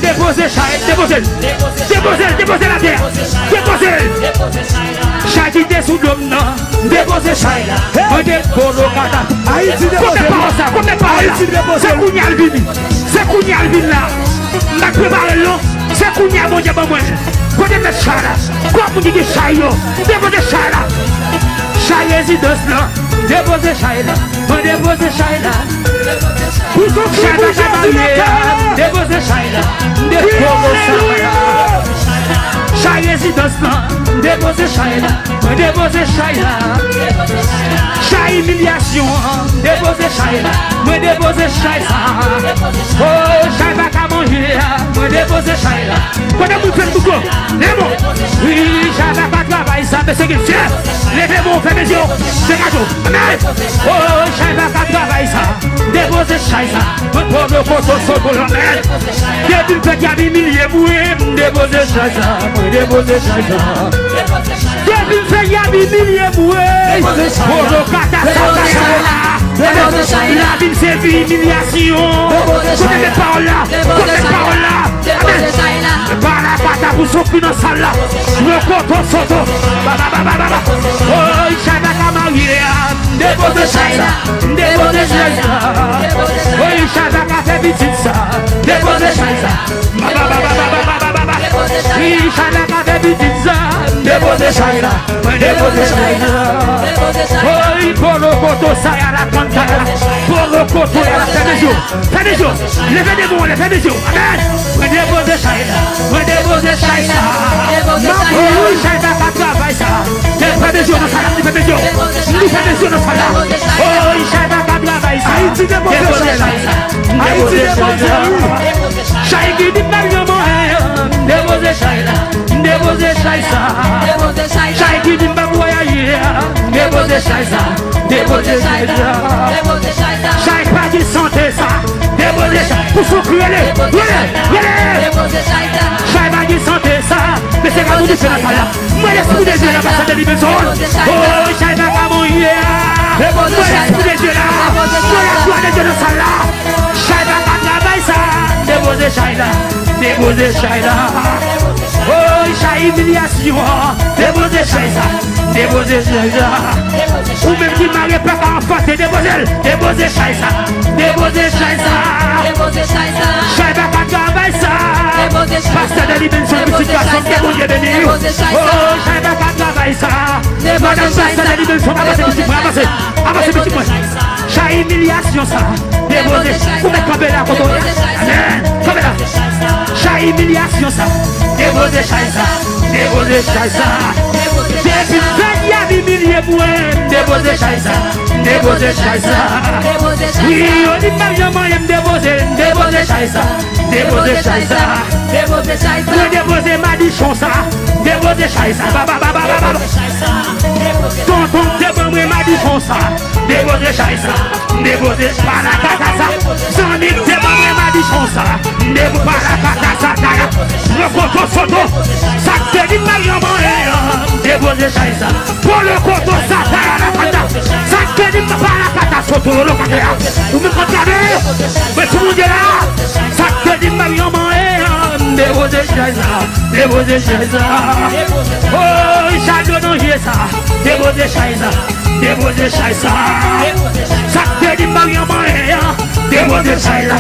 déposer Chai, déposer la terre, déposer. Chai qui était sous l'homme, non, déposer Chai là. Moi déposer Kata. Haïti déposer. Comme parole là, c'est Kounia Alvin, c'est Kounia Alvin là. M'a préparé là, c'est Kounia mon Dieu bon moi. Côté de Chai là, quoi pour dire Chai yo, déposer Chai là. Chai résidence là, déposer Chai là, moi déposer Chai là. Pour son Chai là, déposer Chai là, déposer Chai là. Chai résidence là, déposer Chai là, moi déposer Chai là. Chai humiliation, déposer Chai là, moi déposer Chai ça. Oh, Chai va qu'à manger, moi déposer Chai là. Quand on fait le boucon, les mots, oui, Chai va pas travailler ça, mais c'est qu'il fait. Levez-moi, faites mes yeux, c'est cadeau. Amen. Oh, Chai va pas travailler ça, déposer Chai ça. Moi pour le poteau, son pour l'emmène. Depuis le fait qu'il y a des milliers boués, déposer Chai ça, moi déposer Chai ça. Depuis le fait qu'il y a des milliers boués, pour le catastrophe. La ville c'est humiliation. Côté des paroles là, côté des paroles là. Par la pata pour s'occuper dans la salle là. Le coton soto. Oh, il chante à marier. Déposer Chai ça. Déposer Chai ça. Oh, il chante à faire petite ça. Déposer Chai ça. Il chante à faire petite ça. Déposer Chai là. Déposer Chai là. Oh, il faut le coton ça à la cantale. Pour le coton à la fin des jours. Fin des jours. Levez des mots, levez des jours. Amen. Déposer Chai là. Déposer Chai ça. Oh, Chai va pas travailler ça. Fin des jours dans ça là. Fin des jours. Nous fin des jours dans ça là. Oh, Chai va pas travailler ça. Haïti déposer Chai là. Haïti déposer. Chai qui dit pas le mot. Déposer Chai là. Déposer Chai ça. Chai qui dit pas voyager. Déposer Chai ça. Déposer Chai ça. Chai pas qui santé ça. Déposer Chai. Pour s'occuper. Chai pas qui santé ça. Mais c'est pas tout de suite là. Moi l'esprit de Dieu là parce que c'est libéré. Oh, Chai va pas mourir. Moi l'esprit de Dieu là. Moi la joie de Dieu dans ça là. Chai va pas travailler ça. Déposer Chai là. Déposer Chai là. Oh, Chai humiliation. Déposer Chai ça. Déposer Chai ça. Ou même qui m'arrête pas qu'à enfanter. Déposer Chai ça. Déposer Chai ça. Chai va pas travailler ça. Pasteur de dimension de situation que mon Dieu béni. Oh, Chai va pas travailler ça. Madame pasteur de dimension, avancez petit point, avancez petit point. Chai humiliation ça. Déposer. Vous mettez comme là, quand on est. Amen. Comme là. Chai humiliation ça. Déposer Chai ça. Déposer Chai ça. Depuis il y a des milliers de moyens. Déposer Chai ça. Déposer Chai ça. Oui, on dit pas moyen de déposer Chai ça. Déposer Chai ça. Déposer Madichon ça. Déposer Chai ça. Tonton déposer Madichon ça. Déposer Chai ça. Déposer Palakata ça. Jean-Nic déposer Madichon ça. Déposer Palakata ça. Le coton soto. Ça te dit Marion moyen. Déposer Chai ça. Pour le coton ça. Ça te dit Palakata soto. Vous me regardez. Mais tout le monde est là. Ça te dit Marion moyen. Déposer Chai ça. Déposer Chai ça. Oh, Chado non j'ai ça. Déposer Chai ça. Déposer Chai ça. Ça te dit Marion moyen. Déposer Chai ça.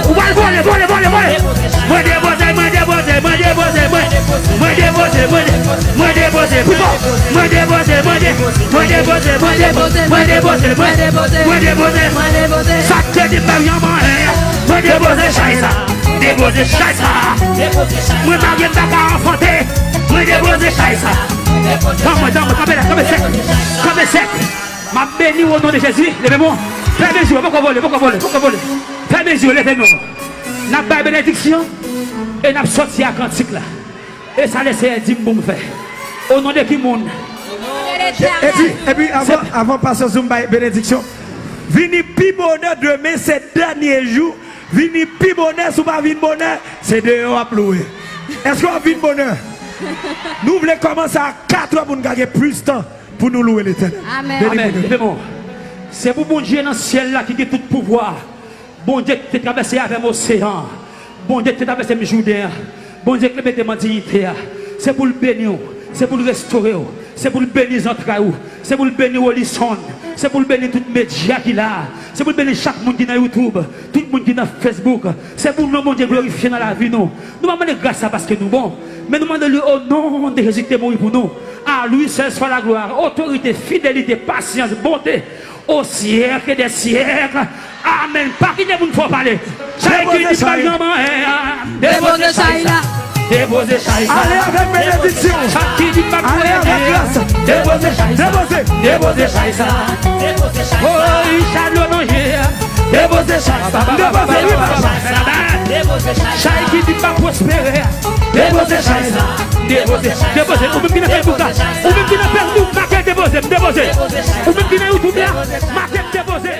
Moi déposer. Ça te dit Marion moyen. Moi déposer Chai ça. Déposer Chai ça. Moi marié pas qu'à enfanter. Moi déposer Chai ça. Comme sec. Ma béni au nom de Jésus. Levez-moi. Fais mes yeux, pourquoi voler. Fais mes yeux, levez-nous. N'a pas bénédiction. Et n'a sorti à cantique là. Et ça laisse dire bon faire. Au nom de qui monde. Et puis avant passer sur ma bénédiction. Vini pi bonheur demain ces derniers jours. Vini pi bonheur sous ma vie bonheur. C'est dehors à plouer. Est-ce qu'on a vie bonheur? Nous voulons commencer à 4 heures pour nous gagner plus de temps pour nous louer l'Éternel. Amen. C'est pour bon Dieu dans le ciel là qui a tout pouvoir. Bon Dieu qui traversé avec l'océan. Bon Dieu, tu as fait mes journées. Bon Dieu, que mettez ma dignité. C'est pour le bénir, c'est pour le restaurer, c'est pour le bénir les entrailles, c'est pour le bénir Olison, c'est pour le bénir tout les médias qui là, c'est pour le bénir chaque monde qui est dans YouTube, tout le monde qui est dans Facebook. C'est pour nous, mon Dieu, glorifier dans la vie. Nous demandons grâce à parce que nous bon. Mais nous demandons au nom de Jésus qui est mort pour nous. À lui seul soit la gloire, autorité, fidélité, patience, bonté, au siècle des siècles. Amen. Pas qu'il y ait monde faut parler. Déposez ça. Déposez ça là. Déposez ça. Allez avec bénédiction. Allez avec grâce. Déposez. Déposez ça. Oh, Inch'Allah, non, déposez ça. Ça qui dit pas prospérer. Déposez ça. Déposez. Ou même qui n'a pas Facebook. Ou même qui n'a pas Facebook. Marquez déposez. Ou même qui n'a YouTube. Marquez déposez.